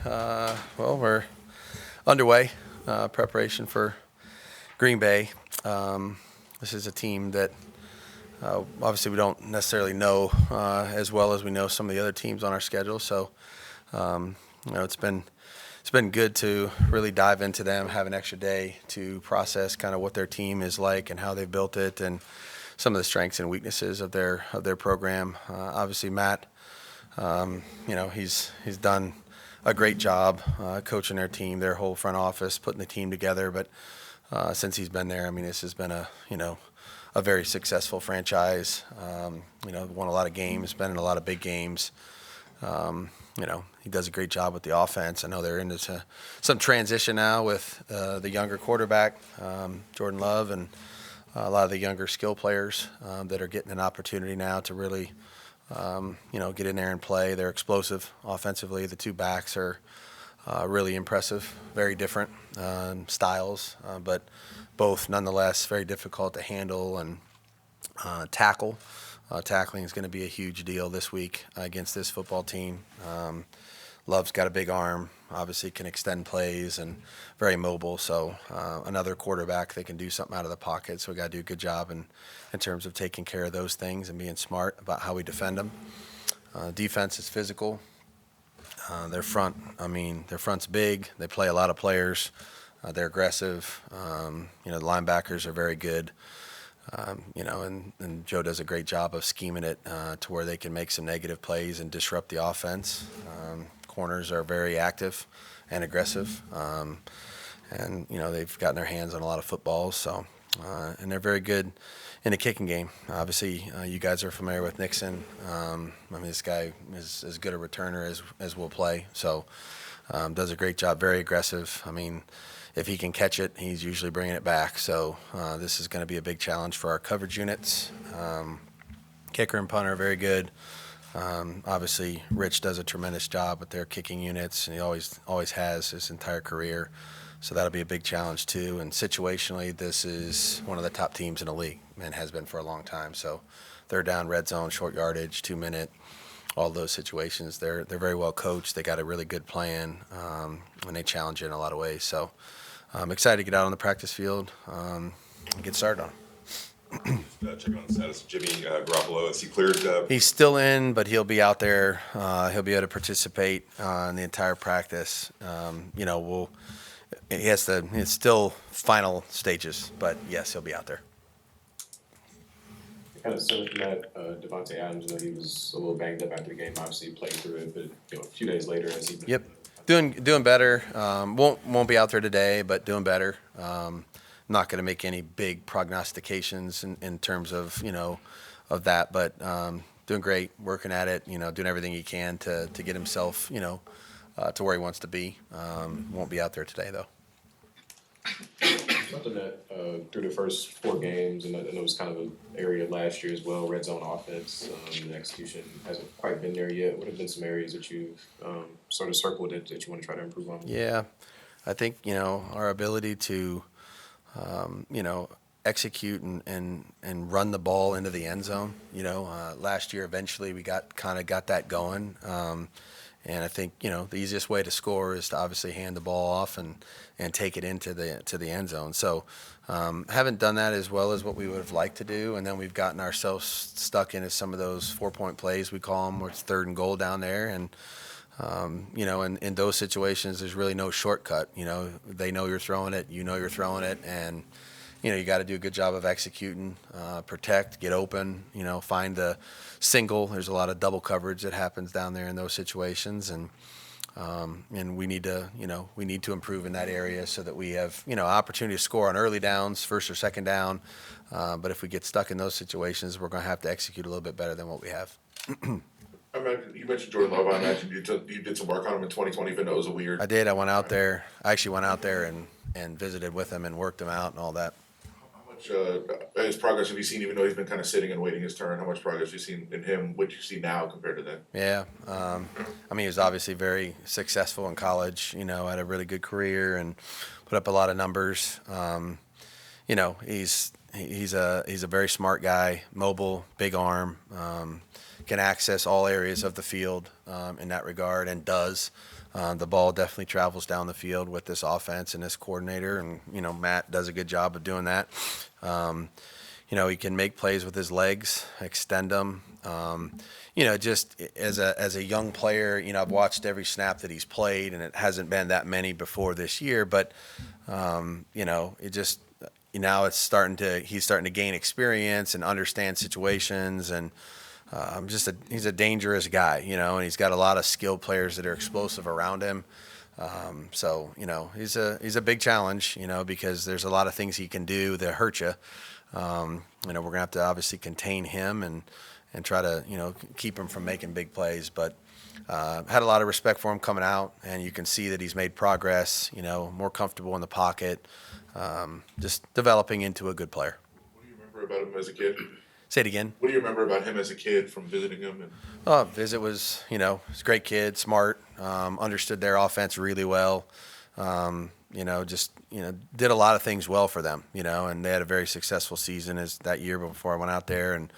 We're underway. Preparation for Green Bay. This is a team that obviously we don't necessarily know as well as we know some of the other teams on our schedule. So, it's been good to really dive into them, have an extra day to process kind of what their team is like and how they've built it, and some of the strengths and weaknesses of their program. Obviously, Matt, he's done a great job coaching their team, their whole front office, putting the team together. But since he's been there, I mean, this has been a very successful franchise. Won a lot of games, been in a lot of big games. He does a great job with the offense. I know they're into some transition now with the younger quarterback, Jordan Love, and a lot of the younger skill players that are getting an opportunity now to really get in there and play. They're explosive offensively. The two backs are really impressive, very different styles, but both nonetheless very difficult to handle and tackle. Tackling is going to be a huge deal this week against this football team. Love's got a big arm, obviously can extend plays and very mobile. So another quarterback that can do something out of the pocket. So we got to do a good job in terms of taking care of those things and being smart about how we defend them. Defense is physical. Their front's big. They play a lot of players. They're aggressive. The linebackers are very good. And Joe does a great job of scheming it to where they can make some negative plays and disrupt the offense. Corners are very active and aggressive. They've gotten their hands on a lot of footballs. So, and they're very good in the kicking game. Obviously, you guys are familiar with Nixon. This guy is as good a returner as will play. So, does a great job, very aggressive. If he can catch it, he's usually bringing it back. So this is going to be a big challenge for our coverage units. Kicker and punter are very good. Obviously, Rich does a tremendous job with their kicking units, and he always has his entire career. So that'll be a big challenge too. And situationally, this is one of the top teams in the league and has been for a long time. So third down, red zone, short yardage, 2-minute, all those situations. They're very well coached. They got a really good plan, and they challenge you in a lot of ways. So I'm excited to get out on the practice field and get started on it. Check on the status of Jimmy Garoppolo. Is he cleared? He's still in, but he'll be out there. He'll be able to participate in the entire practice. It's still final stages, but yes, he'll be out there. Kind of similar from that, Devontae Adams, he was a little banged up after the game. Obviously, played through it, but a few days later, has he been? Yep, doing better. Won't be out there today, but doing better. Not going to make any big prognostications in terms of of that, but doing great, working at it. Doing everything he can to get himself to where he wants to be. Won't be out there today though. Something that through the first 4 games, and it was kind of an area last year as well, red zone offense, the execution hasn't quite been there yet. What have been some areas that you've sort of circled that you want to try to improve on? Yeah, I think our ability to execute and run the ball into the end zone. Last year eventually we got that going. And I think the easiest way to score is to obviously hand the ball off and take it into the end zone. So haven't done that as well as what we would have liked to do, and then we've gotten ourselves stuck into some of those 4-point plays we call them, where it's 3rd and goal down there, and in those situations there's really no shortcut. They know you're throwing it, you're throwing it, and you got to do a good job of executing, protect, get open, find the single. There's a lot of double coverage that happens down there in those situations, and we need to improve in that area so that we have opportunity to score on early downs, first or second down. But if we get stuck in those situations, we're going to have to execute a little bit better than what we have. You mentioned Jordan Love. I imagine you did some work on him in 2020, even though it was a weird. I did. I actually went out there and visited with him and worked him out and all that. His progress have you seen, even though he's been kind of sitting and waiting his turn? How much progress have you seen in him? What you see now compared to then? Yeah, he was obviously very successful in college. Had a really good career and put up a lot of numbers. He's a very smart guy, mobile, big arm, can access all areas of the field in that regard, and does. The ball definitely travels down the field with this offense and this coordinator, and Matt does a good job of doing that. He can make plays with his legs, extend them. Just as a young player, I've watched every snap that he's played, and it hasn't been that many before this year. But it just now he's starting to gain experience and understand situations, and he's a dangerous guy, and he's got a lot of skilled players that are explosive around him. He's a big challenge, because there's a lot of things he can do that hurt you. We're gonna have to obviously contain him and try to keep him from making big plays. But had a lot of respect for him coming out, and you can see that he's made progress. More comfortable in the pocket, just developing into a good player. What do you remember about him as a kid? Say it again. What do you remember about him as a kid from visiting him? Visit was, he's a great kid, smart, understood their offense really well. Did a lot of things well for them, and they had a very successful season as that year before I went out there, and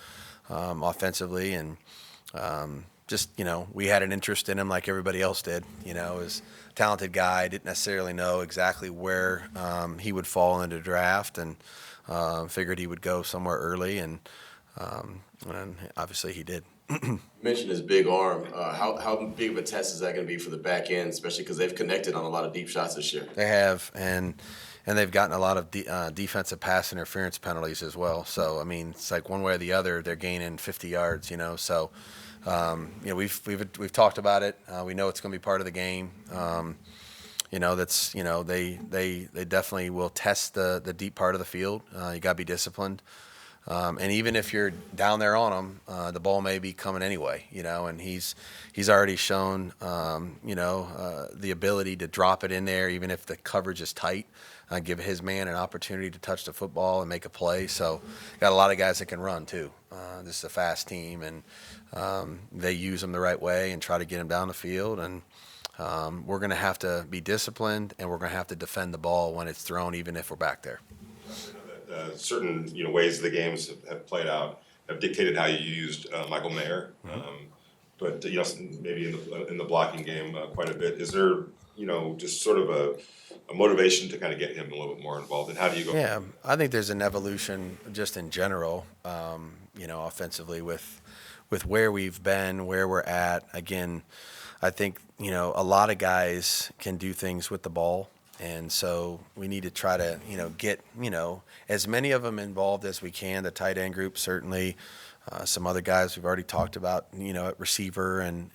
offensively, and we had an interest in him like everybody else did. He was a talented guy, didn't necessarily know exactly where he would fall into the draft, and figured he would go somewhere early, and obviously he did. You mentioned his big arm. How big of a test is that going to be for the back end, especially because they've connected on a lot of deep shots this year? They have, and they've gotten a lot of defensive pass interference penalties as well. So, it's like one way or the other, they're gaining 50 yards, So, we've talked about it. We know it's going to be part of the game. They definitely will test the deep part of the field. You got to be disciplined. And even if you're down there on him, the ball may be coming anyway, and he's already shown, the ability to drop it in there, even if the coverage is tight, give his man an opportunity to touch the football and make a play. So got a lot of guys that can run too. This is a fast team, and they use them the right way and try to get them down the field. And we're going to have to be disciplined, and we're going to have to defend the ball when it's thrown, even if we're back there. Certain ways the games have played out have dictated how you used Michael Mayer, but maybe in the blocking game quite a bit. Is there just sort of a motivation to kind of get him a little bit more involved, and how do you go? Yeah, I think there's an evolution just in general, offensively with where we've been, where we're at. Again, I think a lot of guys can do things with the ball. And so we need to try to, get, as many of them involved as we can. The tight end group, certainly. Some other guys we've already talked about, at receiver. And,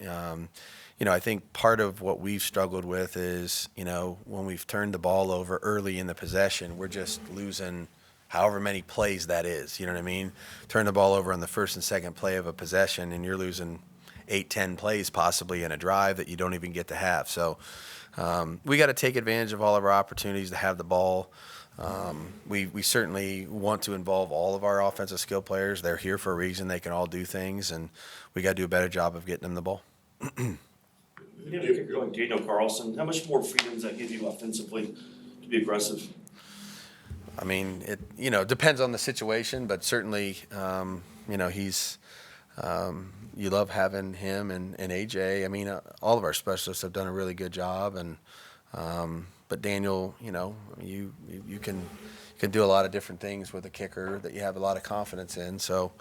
I think part of what we've struggled with is, when we've turned the ball over early in the possession, we're just losing however many plays that is. You know what I mean? Turn the ball over on the first and second play of a possession, and you're losing 8-10 plays possibly in a drive that you don't even get to have. So, we got to take advantage of all of our opportunities to have the ball. We certainly want to involve all of our offensive skill players. They're here for a reason. They can all do things, and we got to do a better job of getting them the ball. Going Daniel Carlson, how much more freedom does that give you offensively to be aggressive? It depends on the situation, but certainly, he's. You love having him and AJ. All of our specialists have done a really good job, and but Daniel, you can do a lot of different things with a kicker that you have a lot of confidence in. So,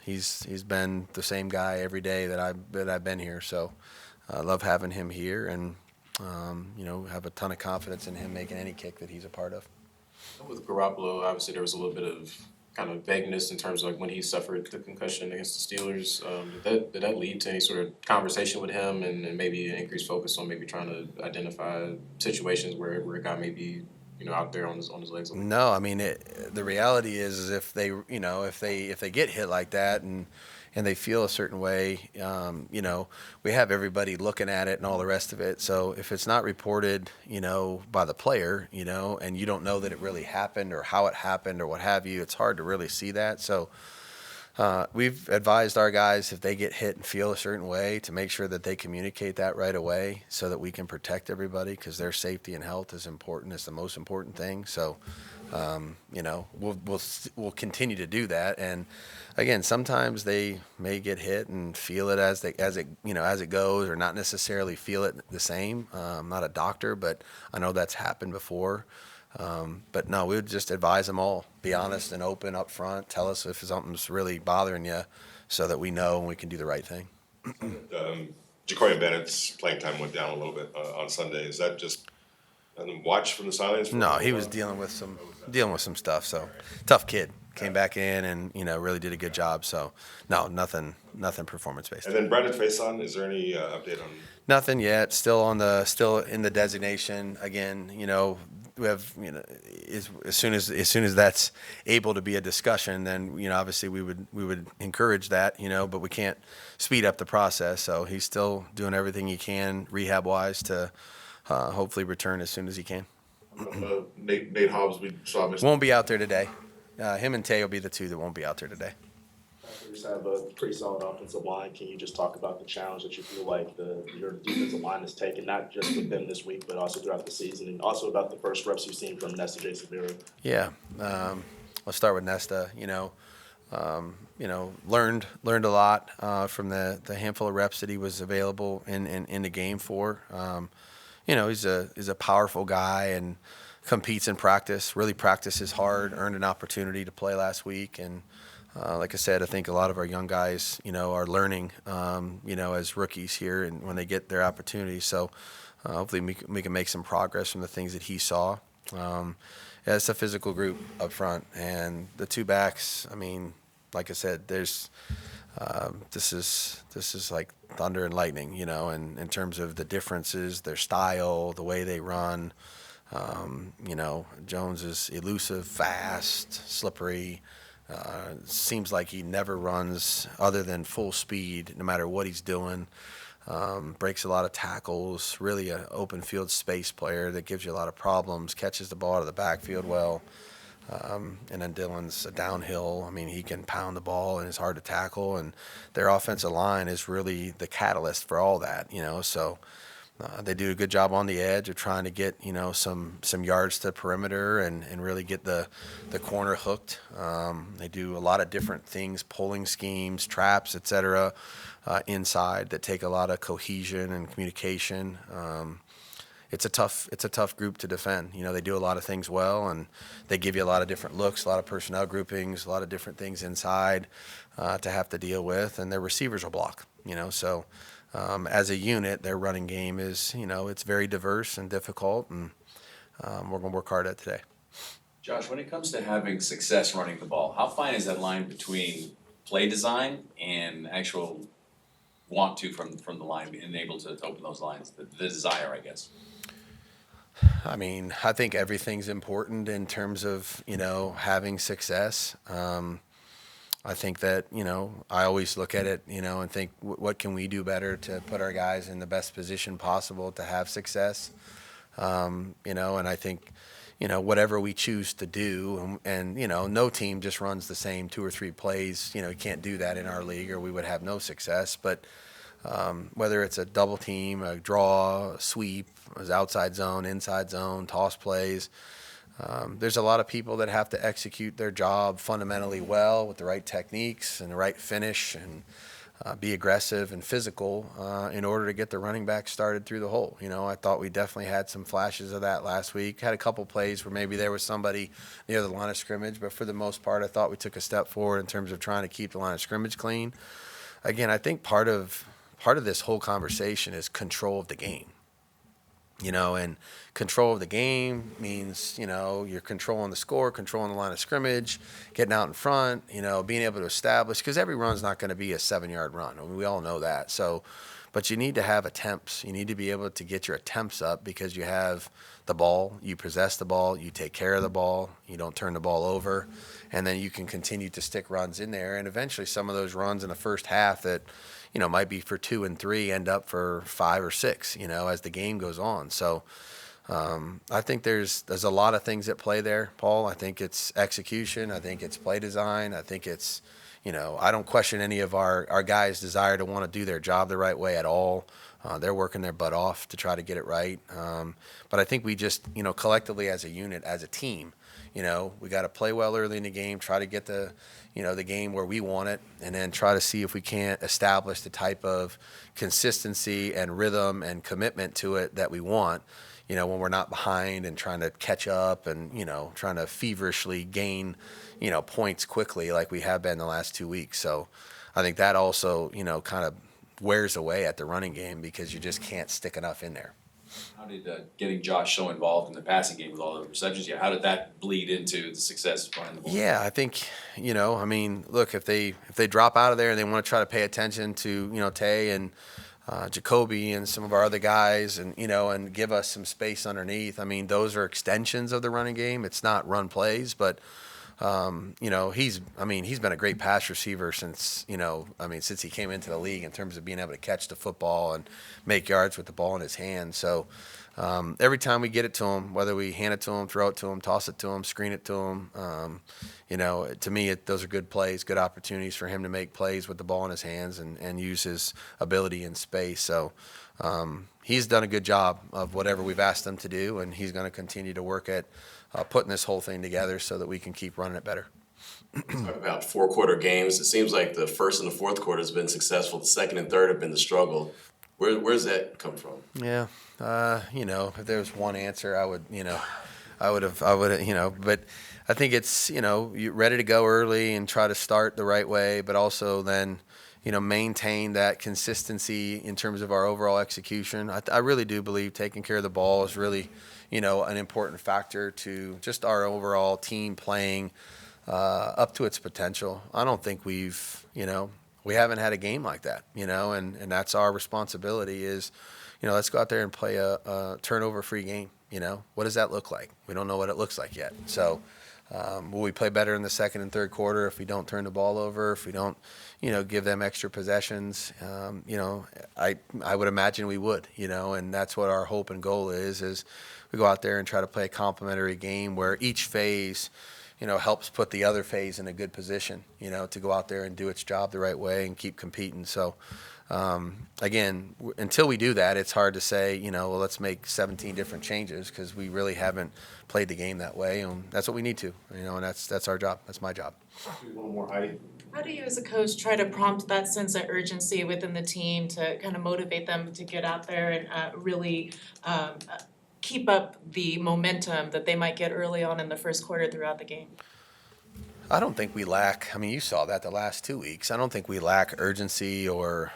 he's been the same guy every day that I've been here. So, I love having him here, and have a ton of confidence in him making any kick that he's a part of. With Garoppolo, obviously there was a little bit of kind of vagueness in terms of like when he suffered the concussion against the Steelers. Did that lead to any sort of conversation with him and maybe an increased focus on maybe trying to identify situations where a guy may be out there on his legs? No, the reality is if they if they get hit like that and they feel a certain way, we have everybody looking at it and all the rest of it. So if it's not reported, by the player, and you don't know that it really happened or how it happened or what have you, it's hard to really see that. So, We've advised our guys if they get hit and feel a certain way to make sure that they communicate that right away so that we can protect everybody because their safety and health is important. It's the most important thing. So, we'll continue to do that. And again, sometimes they may get hit and feel it as it goes, or not necessarily feel it the same. I'm not a doctor, but I know that's happened before. But no, we would just advise them all. Be honest and open up front. Tell us if something's really bothering you so that we know and we can do the right thing. Ja'Cory Bennett's playing time went down a little bit on Sunday. Is that just watch from the sidelines? For No, he was dealing with some stuff. So tough kid. Came back in and really did a good job. So no, nothing performance based. And then Brandon Faison, is there any update on? Nothing yet. Still in the designation. Again, we have as soon as that's able to be a discussion, then obviously we would encourage that. But we can't speed up the process. So he's still doing everything he can rehab wise to hopefully return as soon as he can. Nate Hobbs, we saw him. Won't be out there today. Him and Tay will be the two that won't be out there today. You just have a pretty solid offensive line. Can you just talk about the challenge that you feel like your defensive line has taken, not just with them this week, but also throughout the season, and also about the first reps you've seen from Nesta J. Severo? Yeah, let's start with Nesta. Learned a lot from the handful of reps that he was available in the game for. He's a powerful guy and competes in practice. Really practices hard. Earned an opportunity to play last week, and like I said, I think a lot of our young guys, are learning, as rookies here, and when they get their opportunity. So hopefully we can make some progress from the things that he saw. It's a physical group up front, and the two backs. I mean, like I said, there's this is like thunder and lightning, and in terms of the differences, their style, the way they run. Jones is elusive, fast, slippery. Seems like he never runs other than full speed, no matter what he's doing. Breaks a lot of tackles. Really an open field space player that gives you a lot of problems. Catches the ball out of the backfield well. And then Dylan's a downhill. I mean, he can pound the ball and is hard to tackle. And their offensive line is really the catalyst for all that. So. They do a good job on the edge of trying to get some yards to the perimeter and really get the corner hooked. They do a lot of different things, pulling schemes, traps, etc. Inside that take a lot of cohesion and communication. It's a tough group to defend. They do a lot of things well, and they give you a lot of different looks, a lot of personnel groupings, a lot of different things inside to have to deal with, and their receivers will block. So. As a unit, their running game is, it's very diverse and difficult, and we're going to work hard at it today. Josh, when it comes to having success running the ball, how fine is that line between play design and actual want to from the line, being able to open those lines, the desire, I guess? I mean, I think everything's important in terms of, having success. I think that, I always look at it, and think, what can we do better to put our guys in the best position possible to have success? And I think, whatever we choose to do, and no team just runs the same 2 or 3 plays. You can't do that in our league or we would have no success. But whether it's a double team, a draw, a sweep, outside zone, inside zone, toss plays, there's a lot of people that have to execute their job fundamentally well with the right techniques and the right finish and be aggressive and physical in order to get the running back started through the hole. I thought we definitely had some flashes of that last week. Had a couple plays where maybe there was somebody near the line of scrimmage, but for the most part, I thought we took a step forward in terms of trying to keep the line of scrimmage clean. Again, I think part of this whole conversation is control of the game. And control of the game means, you're controlling the score, controlling the line of scrimmage, getting out in front, being able to establish, because every run's not going to be a 7-yard run. I mean, we all know that. So, but you need to have attempts. You need to be able to get your attempts up because you have the ball, you possess the ball, you take care of the ball, you don't turn the ball over, and then you can continue to stick runs in there. And eventually some of those runs in the first half that, might be for 2 and 3 end up for 5 or 6, as the game goes on. So I think there's a lot of things at play there, Paul. I think it's execution. I think it's play design. I think it's, I don't question any of our guys' desire to want to do their job the right way at all. They're working their butt off to try to get it right. But I think we just, collectively as a unit, as a team, we got to play well early in the game, try to get the game where we want it, and then try to see if we can't establish the type of consistency and rhythm and commitment to it that we want, when we're not behind and trying to catch up and, trying to feverishly gain, points quickly like we have been the last 2 weeks. So I think that also, kind of wears away at the running game because you just can't stick enough in there. How did getting Josh so involved in the passing game with all the receptions? Yeah, how did that bleed into the success of running the ball? Yeah, I think, look, if they drop out of there and they want to try to pay attention to, Tay and Jacoby and some of our other guys and, and give us some space underneath. I mean, those are extensions of the running game. It's not run plays, but, he's been a great pass receiver since he came into the league in terms of being able to catch the football and make yards with the ball in his hand. So every time we get it to him, whether we hand it to him, throw it to him, toss it to him, screen it to him, to me, those are good plays, good opportunities for him to make plays with the ball in his hands and use his ability in space. So he's done a good job of whatever we've asked him to do, and he's going to continue to work at putting this whole thing together so that we can keep running it better. Talk about 4-quarter games. It seems like the first and the fourth quarter has been successful. The second and third have been the struggle. Where's that come from? Yeah, if there was one answer, I would, but I think it's, you're ready to go early and try to start the right way, but also then, maintain that consistency in terms of our overall execution. I really do believe taking care of the ball is really, an important factor to just our overall team playing up to its potential. I don't think we haven't had a game like that, and that's our responsibility is, let's go out there and play a turnover-free game. What does that look like? We don't know what it looks like yet. So will we play better in the second and third quarter if we don't turn the ball over, if we don't, give them extra possessions? I would imagine we would, and that's what our hope and goal is we go out there and try to play a complementary game where each phase, helps put the other phase in a good position, to go out there and do its job the right way and keep competing. So, again, until we do that, it's hard to say, let's make 17 different changes because we really haven't played the game that way. And that's what we need to, and that's our job. That's my job. One more, Heidi. How do you as a coach try to prompt that sense of urgency within the team to kind of motivate them to get out there and really keep up the momentum that they might get early on in the first quarter throughout the game? I don't think we lack, you saw that the last 2 weeks. I don't think we lack urgency or,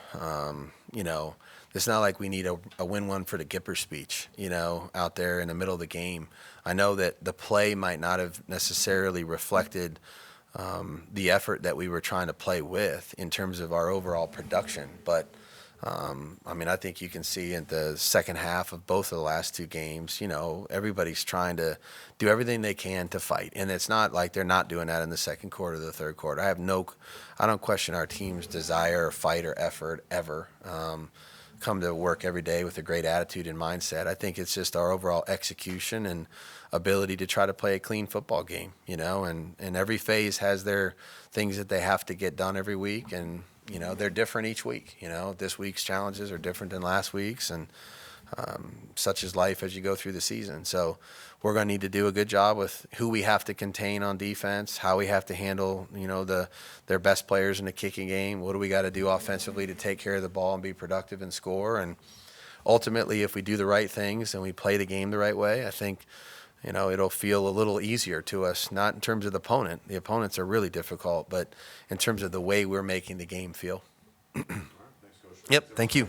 it's not like we need a win one for the Gipper speech, out there in the middle of the game. I know that the play might not have necessarily reflected the effort that we were trying to play with in terms of our overall production, but I think you can see in the second half of both of the last two games, everybody's trying to do everything they can to fight. And it's not like they're not doing that in the second quarter, the third quarter. I don't question our team's desire or fight or effort ever. Come to work every day with a great attitude and mindset. I think it's just our overall execution and ability to try to play a clean football game, and every phase has their things that they have to get done every week. And, they're different each week. This week's challenges are different than last week's, and such is life as you go through the season. So we're going to need to do a good job with who we have to contain on defense, how we have to handle, their best players in the kicking game. What do we got to do offensively to take care of the ball and be productive and score? And ultimately, if we do the right things and we play the game the right way, I think, it'll feel a little easier to us, not in terms of the opponent. The opponents are really difficult, but in terms of the way we're making the game feel. Yep, thank you.